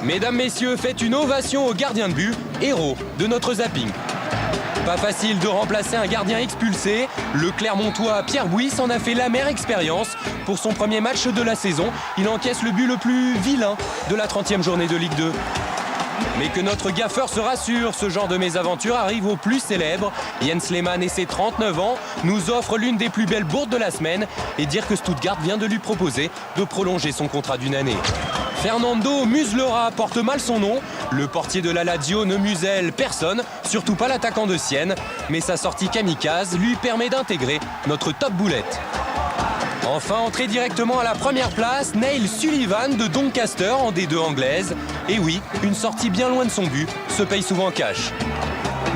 Mesdames, messieurs, faites une ovation au gardien de but, héros de notre zapping. Pas facile de remplacer un gardien expulsé. Le Clermontois Pierre Bouy s'en a fait l'amère expérience. Pour son premier match de la saison, il encaisse le but le plus vilain de la 30e journée de Ligue 2. Mais que notre gaffeur se rassure, ce genre de mésaventure arrive au plus célèbre. Jens Lehmann et ses 39 ans nous offrent l'une des plus belles bourdes de la semaine et dire que Stuttgart vient de lui proposer de prolonger son contrat d'une année. Fernando Muslera porte mal son nom. Le portier de la Lazio ne muselle personne, surtout pas l'attaquant de Sienne. Mais sa sortie kamikaze lui permet d'intégrer notre top boulette. Enfin, entrée directement à la première place, Neil Sullivan de Doncaster en D2 anglaise. Et oui, une sortie bien loin de son but se paye souvent cash.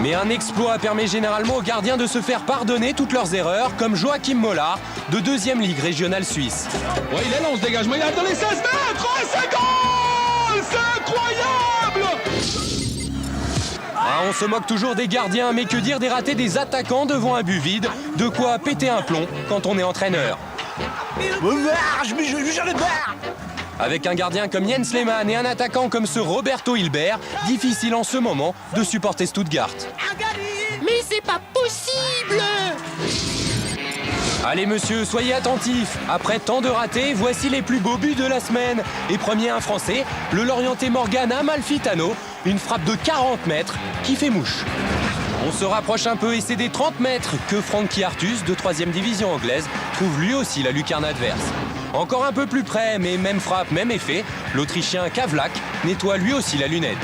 Mais un exploit permet généralement aux gardiens de se faire pardonner toutes leurs erreurs, comme Joachim Mollard de 2e Ligue régionale suisse. Ouais, il est long ce dégagement, il est dans les 16 mètres, et c'est goal! C'est incroyable! Ah, on se moque toujours des gardiens, mais que dire des ratés des attaquants devant un but vide? De quoi péter un plomb quand on est entraîneur. Avec un gardien comme Jens Lehmann et un attaquant comme ce Roberto Hilbert, difficile en ce moment de supporter Stuttgart. Mais c'est pas possible! Allez monsieur, soyez attentifs. Après tant de ratés, voici les plus beaux buts de la semaine. Et premier un Français, le Lorientais Morgan Amalfitano, une frappe de 40 mètres qui fait mouche. On se rapproche un peu et c'est des 30 mètres que Frankie Artus, de 3e division anglaise, trouve lui aussi la lucarne adverse. Encore un peu plus près, mais même frappe, même effet, l'Autrichien Kavlak nettoie lui aussi la lunette.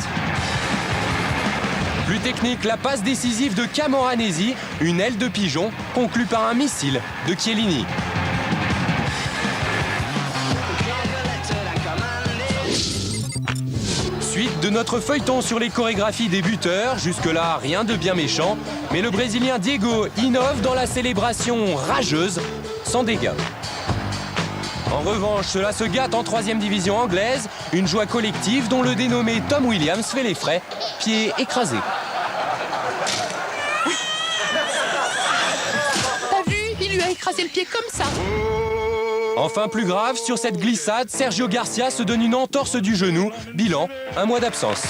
Plus technique, la passe décisive de Camoranesi, une aile de pigeon, conclue par un missile de Chiellini. Suite de notre feuilleton sur les chorégraphies des buteurs, jusque-là rien de bien méchant, mais le Brésilien Diego innove dans la célébration rageuse, sans dégâts. En revanche, cela se gâte en 3e division anglaise, une joie collective dont le dénommé Tom Williams fait les frais, pied écrasé. T'as vu? Il lui a écrasé le pied comme ça. Enfin plus grave, sur cette glissade, Sergio Garcia se donne une entorse du genou, bilan, un mois d'absence.